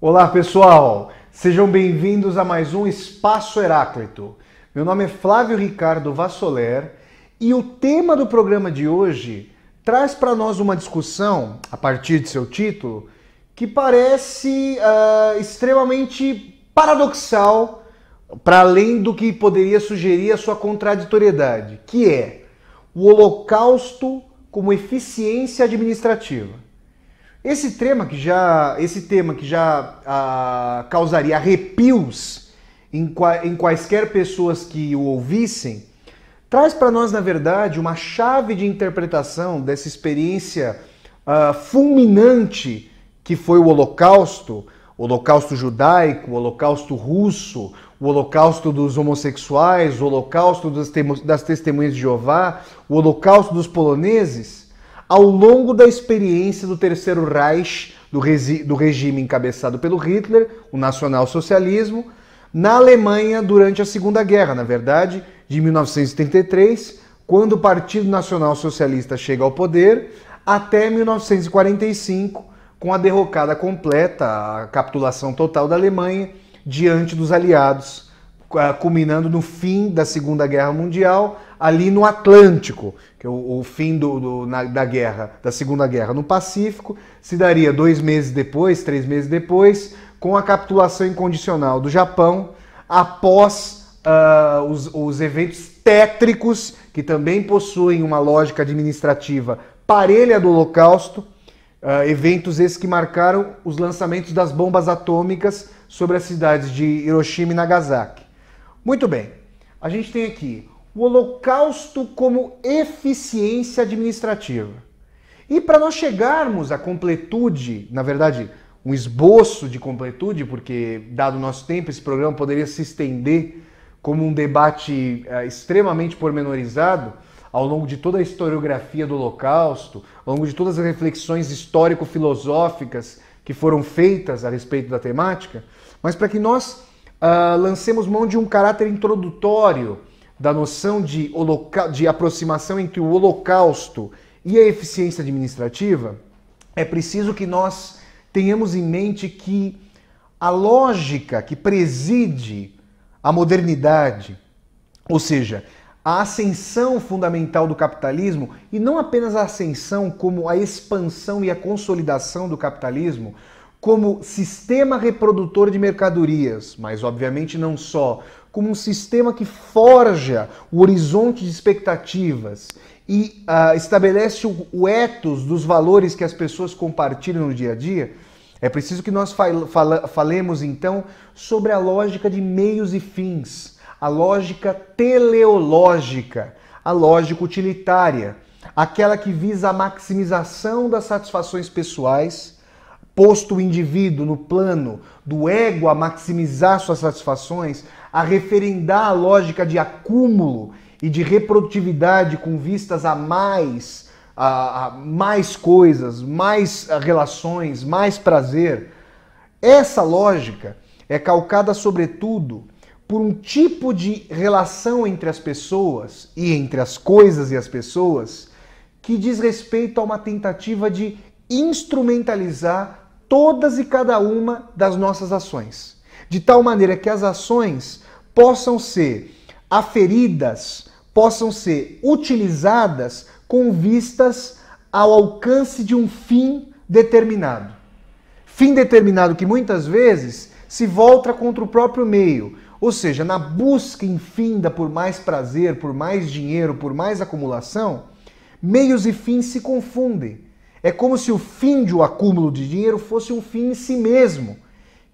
Olá pessoal, sejam bem-vindos a mais um Espaço Heráclito. Meu nome é Flávio Ricardo Vassoler e o tema do programa de hoje traz para nós uma discussão, a partir de seu título, que parece extremamente paradoxal, para além do que poderia sugerir a sua contraditoriedade, que é o Holocausto como eficiência administrativa. Esse tema que já causaria arrepios em quaisquer pessoas que o ouvissem, traz para nós, na verdade, uma chave de interpretação dessa experiência fulminante que foi o Holocausto judaico, o Holocausto russo, o Holocausto dos homossexuais, o Holocausto das testemunhas de Jeová, o Holocausto dos poloneses, ao longo da experiência do Terceiro Reich, do regime encabeçado pelo Hitler, o nacionalsocialismo, na Alemanha durante a Segunda Guerra, na verdade, de 1933, quando o Partido Nacional Socialista chega ao poder, até 1945, com a derrocada completa, a capitulação total da Alemanha diante dos aliados, culminando no fim da Segunda Guerra Mundial, ali no Atlântico, que é o fim da Segunda Guerra no Pacífico, se daria 2 meses depois, 3 meses depois, com a capitulação incondicional do Japão, após os eventos tétricos, que também possuem uma lógica administrativa parelha do Holocausto, eventos esses que marcaram os lançamentos das bombas atômicas sobre as cidades de Hiroshima e Nagasaki. Muito bem, a gente tem aqui o Holocausto como eficiência administrativa. E para nós chegarmos à completude, na verdade, um esboço de completude, porque, dado o nosso tempo, esse programa poderia se estender como um debate extremamente pormenorizado, ao longo de toda a historiografia do Holocausto, ao longo de todas as reflexões histórico-filosóficas que foram feitas a respeito da temática, mas para que nós lancemos mão de um caráter introdutório da noção de aproximação entre o Holocausto e a eficiência administrativa, é preciso que nós tenhamos em mente que a lógica que preside a modernidade, ou seja, a ascensão fundamental do capitalismo, e não apenas a ascensão como a expansão e a consolidação do capitalismo, como sistema reprodutor de mercadorias, mas obviamente não só, como um sistema que forja o horizonte de expectativas e estabelece o ethos dos valores que as pessoas compartilham no dia a dia, é preciso que nós falemos então sobre a lógica de meios e fins, a lógica teleológica, a lógica utilitária, aquela que visa a maximização das satisfações pessoais, posto o indivíduo no plano do ego a maximizar suas satisfações, a referendar a lógica de acúmulo e de reprodutividade com vistas a mais coisas, mais relações, mais prazer. Essa lógica é calcada, sobretudo, por um tipo de relação entre as pessoas e entre as coisas e as pessoas que diz respeito a uma tentativa de instrumentalizar todas e cada uma das nossas ações, de tal maneira que as ações possam ser aferidas, possam ser utilizadas com vistas ao alcance de um fim determinado. Fim determinado que muitas vezes se volta contra o próprio meio, ou seja, na busca infinda por mais prazer, por mais dinheiro, por mais acumulação, meios e fins se confundem. É como se o fim de um acúmulo de dinheiro fosse um fim em si mesmo,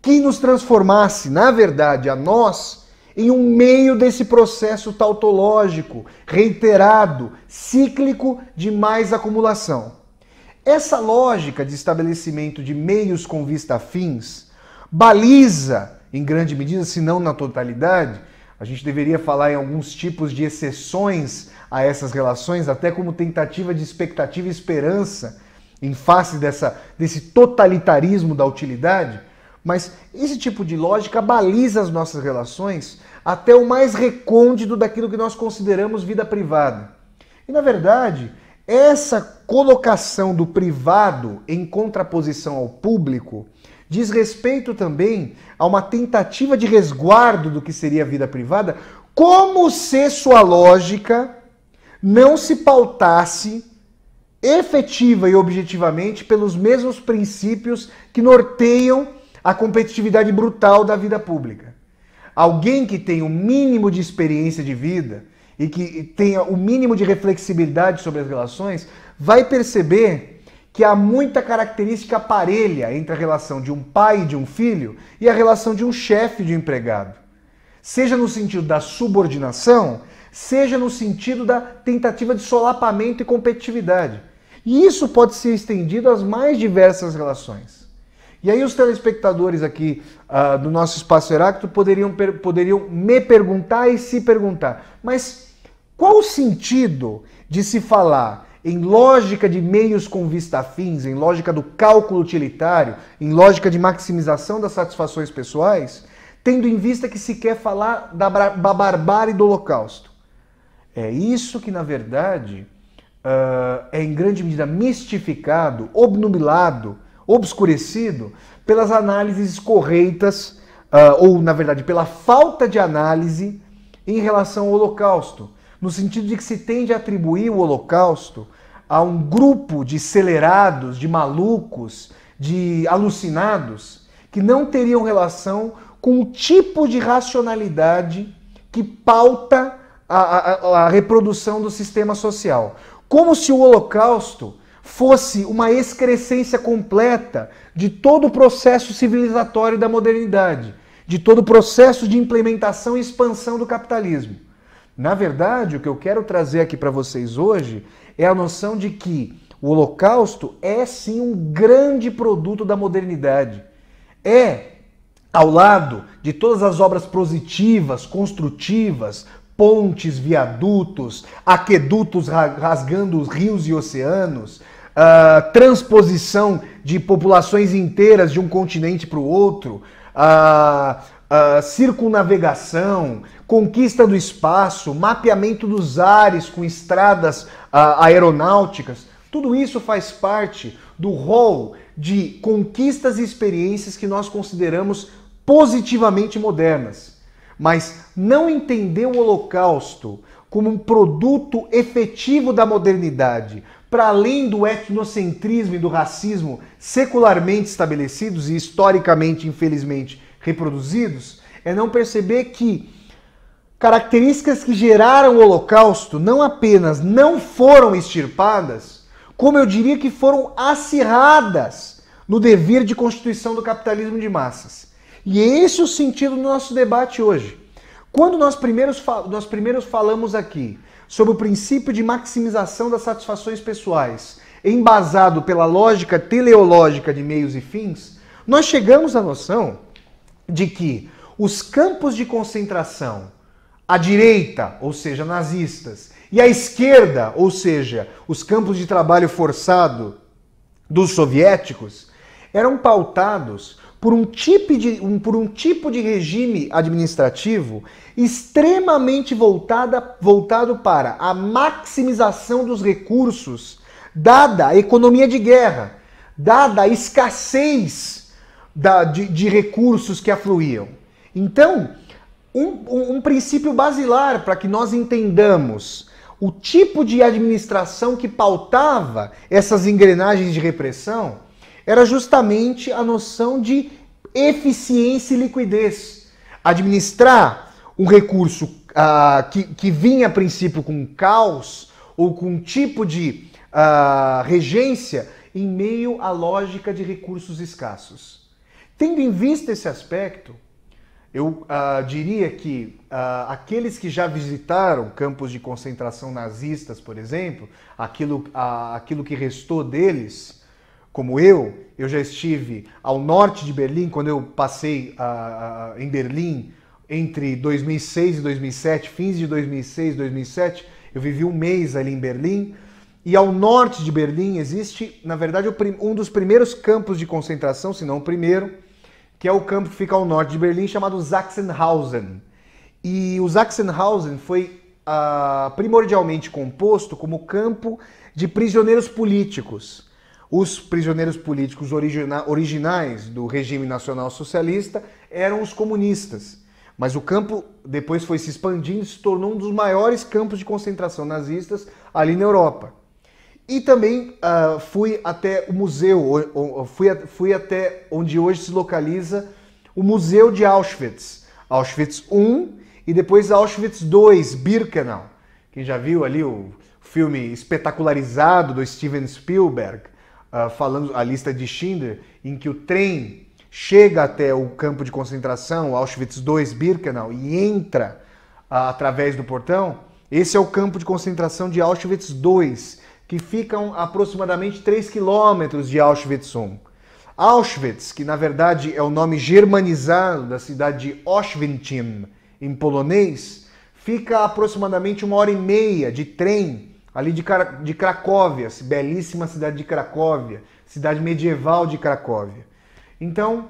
que nos transformasse, na verdade, a nós, em um meio desse processo tautológico, reiterado, cíclico de mais acumulação. Essa lógica de estabelecimento de meios com vista a fins baliza, em grande medida, se não na totalidade, a gente deveria falar em alguns tipos de exceções a essas relações, até como tentativa de expectativa e esperança, em face desse totalitarismo da utilidade, mas esse tipo de lógica baliza as nossas relações até o mais recôndito daquilo que nós consideramos vida privada. E, na verdade, essa colocação do privado em contraposição ao público diz respeito também a uma tentativa de resguardo do que seria a vida privada, como se sua lógica não se pautasse efetiva e objetivamente pelos mesmos princípios que norteiam a competitividade brutal da vida pública. Alguém que tem o mínimo de experiência de vida e que tenha o mínimo de reflexibilidade sobre as relações vai perceber que há muita característica parelha entre a relação de um pai e de um filho e a relação de um chefe e de um empregado. Seja no sentido da subordinação, seja no sentido da tentativa de solapamento e competitividade. E isso pode ser estendido às mais diversas relações. E aí os telespectadores aqui do nosso Espaço Heráclito poderiam me perguntar e se perguntar, mas qual o sentido de se falar em lógica de meios com vista a fins, em lógica do cálculo utilitário, em lógica de maximização das satisfações pessoais, tendo em vista que se quer falar da barbárie do Holocausto? É isso que, na verdade, é em grande medida mistificado, obnubilado, obscurecido pelas análises corretas, ou, na verdade, pela falta de análise em relação ao Holocausto, no sentido de que se tende a atribuir o Holocausto a um grupo de acelerados, de malucos, de alucinados, que não teriam relação com o tipo de racionalidade que pauta a reprodução do sistema social. Como se o Holocausto fosse uma excrescência completa de todo o processo civilizatório da modernidade, de todo o processo de implementação e expansão do capitalismo. Na verdade, o que eu quero trazer aqui para vocês hoje é a noção de que o Holocausto é sim um grande produto da modernidade. É, ao lado de todas as obras positivas, construtivas, pontes, viadutos, aquedutos rasgando os rios e oceanos, transposição de populações inteiras de um continente para o outro, circunnavegação, conquista do espaço, mapeamento dos ares com estradas aeronáuticas, tudo isso faz parte do rol de conquistas e experiências que nós consideramos positivamente modernas. Mas não entender o Holocausto como um produto efetivo da modernidade, para além do etnocentrismo e do racismo secularmente estabelecidos e historicamente, infelizmente, reproduzidos, é não perceber que características que geraram o Holocausto não apenas não foram extirpadas, como eu diria que foram acirradas no dever de constituição do capitalismo de massas. E é esse o sentido do nosso debate hoje. Quando nós primeiros falamos aqui sobre o princípio de maximização das satisfações pessoais, embasado pela lógica teleológica de meios e fins, nós chegamos à noção de que os campos de concentração, a direita, ou seja, nazistas, e a esquerda, ou seja, os campos de trabalho forçado dos soviéticos, eram pautados por um tipo de regime administrativo extremamente voltado para a maximização dos recursos, dada a economia de guerra, dada a escassez de recursos que afluíam. Então, um princípio basilar para que nós entendamos o tipo de administração que pautava essas engrenagens de repressão era justamente a noção de eficiência e liquidez. Administrar um recurso que vinha a princípio com caos ou com um tipo de regência em meio à lógica de recursos escassos. Tendo em vista esse aspecto, eu diria que aqueles que já visitaram campos de concentração nazistas, por exemplo, aquilo que restou deles, como eu já estive ao norte de Berlim, quando eu passei em Berlim entre 2006 e 2007, fins de 2006 e 2007, eu vivi um mês ali em Berlim, e ao norte de Berlim existe, na verdade, um dos primeiros campos de concentração, se não o primeiro, que é o campo que fica ao norte de Berlim, chamado Sachsenhausen. E o Sachsenhausen foi primordialmente composto como campo de prisioneiros políticos. Os prisioneiros políticos originais do regime nacional socialista eram os comunistas. Mas o campo depois foi se expandindo e se tornou um dos maiores campos de concentração nazistas ali na Europa. E também fui até o museu, fui até onde hoje se localiza o Museu de Auschwitz. Auschwitz I e depois Auschwitz II, Birkenau. Quem já viu ali o filme espetacularizado do Steven Spielberg, falando a lista de Schindler, em que o trem chega até o campo de concentração, Auschwitz II, Birkenau, e entra através do portão. Esse é o campo de concentração de Auschwitz II, que fica a aproximadamente 3 quilômetros de Auschwitz I. Auschwitz, que na verdade é o nome germanizado da cidade de Oświęcim, em polonês, fica a aproximadamente 1h30 de trem ali de Cracóvia, belíssima cidade de Cracóvia, cidade medieval de Cracóvia. Então,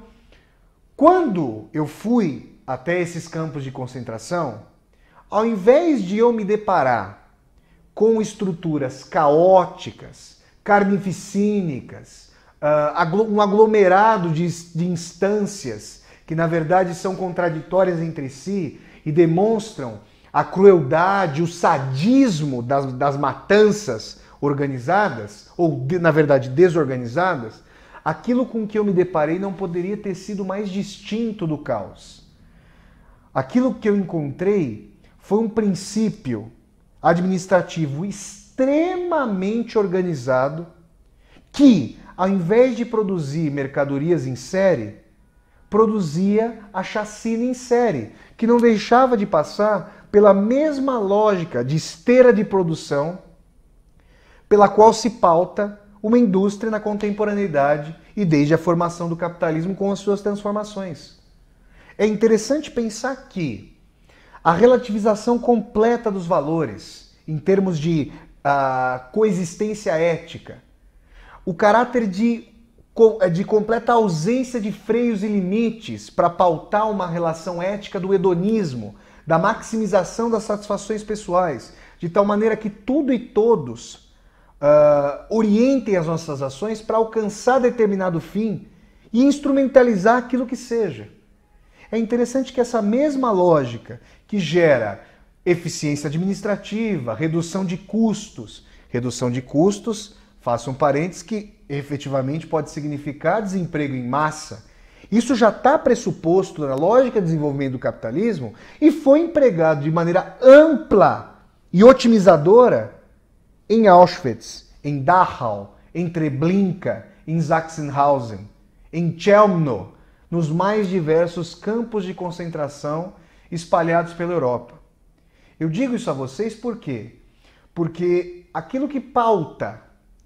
quando eu fui até esses campos de concentração, ao invés de eu me deparar com estruturas caóticas, carnificínicas, um aglomerado de instâncias que na verdade são contraditórias entre si e demonstram a crueldade, o sadismo das matanças organizadas, ou na verdade desorganizadas, aquilo com que eu me deparei não poderia ter sido mais distinto do caos. Aquilo que eu encontrei foi um princípio administrativo extremamente organizado que, ao invés de produzir mercadorias em série, produzia a chacina em série, que não deixava de passar pela mesma lógica de esteira de produção pela qual se pauta uma indústria na contemporaneidade e desde a formação do capitalismo com as suas transformações. É interessante pensar que a relativização completa dos valores, em termos de coexistência ética, o caráter de completa ausência de freios e limites para pautar uma relação ética do hedonismo, da maximização das satisfações pessoais, de tal maneira que tudo e todos orientem as nossas ações para alcançar determinado fim e instrumentalizar aquilo que seja. É interessante que essa mesma lógica que gera eficiência administrativa, redução de custos, faço um parênteses, que efetivamente pode significar desemprego em massa. Isso já está pressuposto na lógica de desenvolvimento do capitalismo e foi empregado de maneira ampla e otimizadora em Auschwitz, em Dachau, em Treblinka, em Sachsenhausen, em Chelmno, nos mais diversos campos de concentração espalhados pela Europa. Eu digo isso a vocês por quê? Porque aquilo que pauta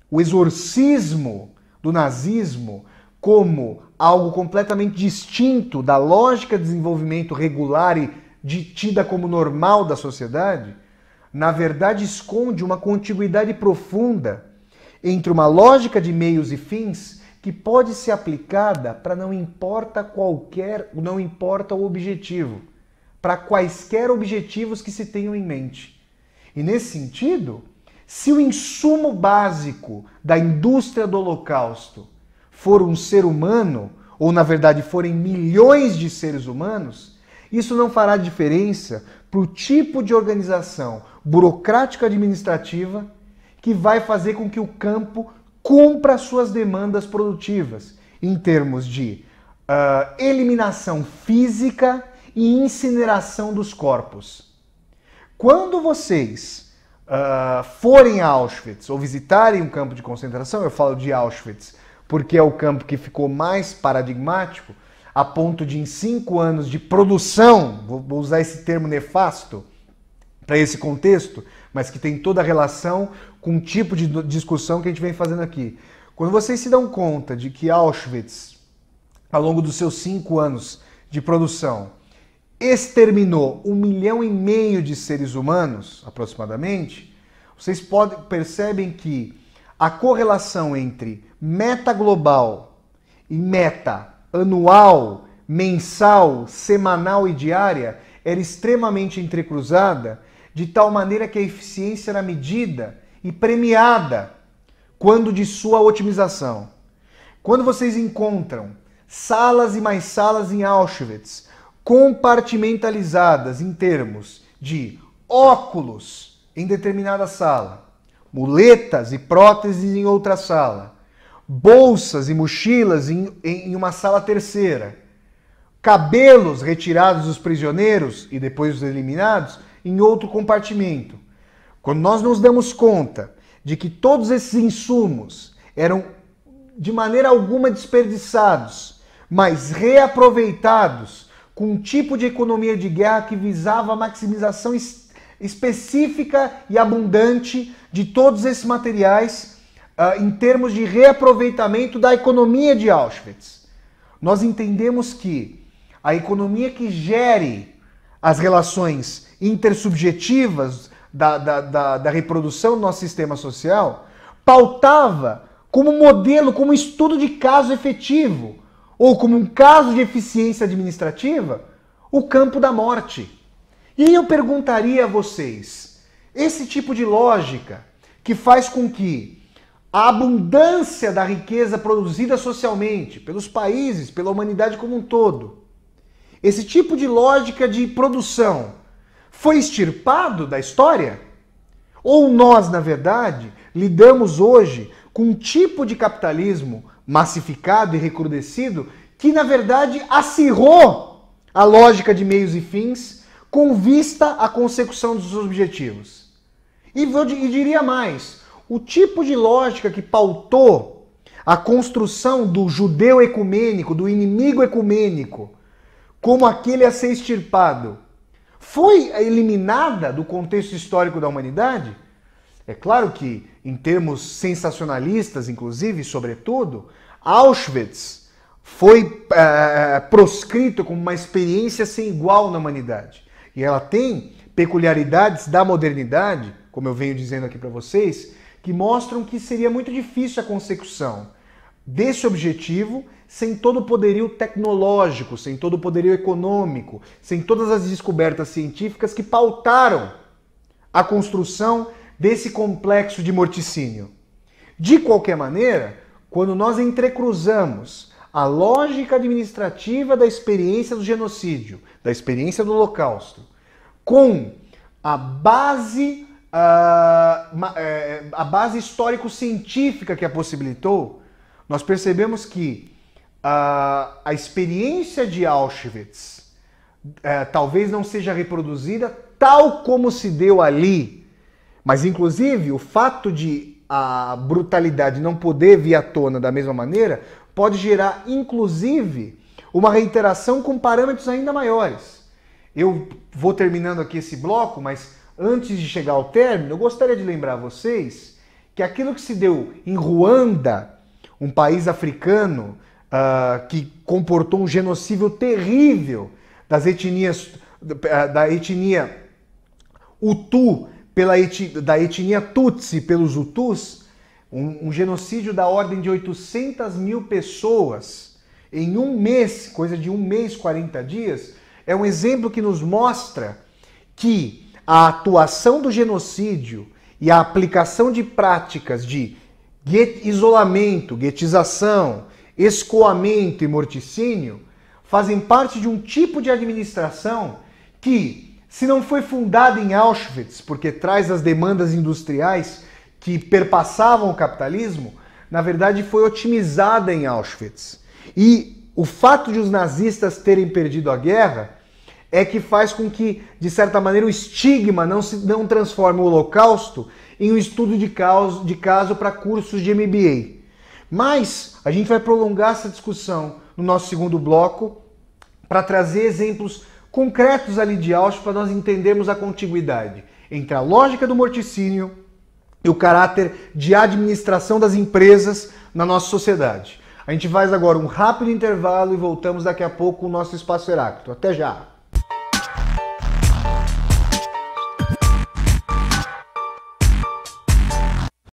o exorcismo do nazismo como algo completamente distinto da lógica de desenvolvimento regular e tida como normal da sociedade, na verdade esconde uma contiguidade profunda entre uma lógica de meios e fins que pode ser aplicada para não importa o objetivo, para quaisquer objetivos que se tenham em mente. E nesse sentido, se o insumo básico da indústria do Holocausto for um ser humano, ou na verdade forem milhões de seres humanos, isso não fará diferença para o tipo de organização burocrática administrativa que vai fazer com que o campo cumpra suas demandas produtivas, em termos de eliminação física e incineração dos corpos. Quando vocês forem a Auschwitz ou visitarem um campo de concentração, eu falo de Auschwitz porque é o campo que ficou mais paradigmático, a ponto de em 5 anos de produção, vou usar esse termo nefasto para esse contexto, mas que tem toda a relação com o tipo de discussão que a gente vem fazendo aqui. Quando vocês se dão conta de que Auschwitz, ao longo dos seus 5 anos de produção, exterminou 1,5 milhão de seres humanos, aproximadamente, vocês percebem que a correlação entre meta global e meta anual, mensal, semanal e diária era extremamente entrecruzada de tal maneira que a eficiência era medida e premiada quando de sua otimização. Quando vocês encontram salas e mais salas em Auschwitz compartimentalizadas em termos de óculos em determinada sala, muletas e próteses em outra sala, bolsas e mochilas em uma sala terceira, cabelos retirados dos prisioneiros e depois dos eliminados em outro compartimento. Quando nós nos damos conta de que todos esses insumos eram de maneira alguma desperdiçados, mas reaproveitados com um tipo de economia de guerra que visava a maximização específica e abundante de todos esses materiais em termos de reaproveitamento da economia de Auschwitz. Nós entendemos que a economia que gere as relações intersubjetivas da reprodução do nosso sistema social pautava como modelo, como estudo de caso efetivo, ou como um caso de eficiência administrativa, o campo da morte. E eu perguntaria a vocês, esse tipo de lógica que faz com que a abundância da riqueza produzida socialmente, pelos países, pela humanidade como um todo, esse tipo de lógica de produção foi extirpado da história? Ou nós, na verdade, lidamos hoje com um tipo de capitalismo massificado e recrudescido que, na verdade, acirrou a lógica de meios e fins com vista à consecução dos seus objetivos? E diria mais, o tipo de lógica que pautou a construção do judeu ecumênico, do inimigo ecumênico, como aquele a ser extirpado, foi eliminada do contexto histórico da humanidade? É claro que, em termos sensacionalistas, inclusive, sobretudo, Auschwitz foi proscrito como uma experiência sem igual na humanidade. E ela tem peculiaridades da modernidade, como eu venho dizendo aqui para vocês, que mostram que seria muito difícil a consecução desse objetivo sem todo o poderio tecnológico, sem todo o poderio econômico, sem todas as descobertas científicas que pautaram a construção desse complexo de morticínio. De qualquer maneira, quando nós entrecruzamos a lógica administrativa da experiência do genocídio, da experiência do Holocausto, com a base histórico-científica que a possibilitou, nós percebemos que a experiência de Auschwitz talvez não seja reproduzida tal como se deu ali, mas inclusive o fato de a brutalidade não poder vir à tona da mesma maneira pode gerar inclusive uma reiteração com parâmetros ainda maiores. Eu vou terminando aqui esse bloco, mas antes de chegar ao término, eu gostaria de lembrar a vocês que aquilo que se deu em Ruanda, um país africano que comportou um genocídio terrível das etnias, da etnia Hutu, da etnia Tutsi pelos Hutus, um genocídio da ordem de 800 mil pessoas em um mês, coisa de um mês, 40 dias, é um exemplo que nos mostra que a atuação do genocídio e a aplicação de práticas de isolamento, guetização, escoamento e morticínio fazem parte de um tipo de administração que, se não foi fundada em Auschwitz, porque traz as demandas industriais que perpassavam o capitalismo, na verdade foi otimizada em Auschwitz. E o fato de os nazistas terem perdido a guerra é que faz com que, de certa maneira, o estigma não transforme o Holocausto em um estudo de caso para cursos de MBA. Mas a gente vai prolongar essa discussão no nosso segundo bloco para trazer exemplos concretos ali de Auschwitz para nós entendermos a contiguidade entre a lógica do morticínio e o caráter de administração das empresas na nossa sociedade. A gente faz agora um rápido intervalo e voltamos daqui a pouco com o nosso Espaço Heráclito. Até já!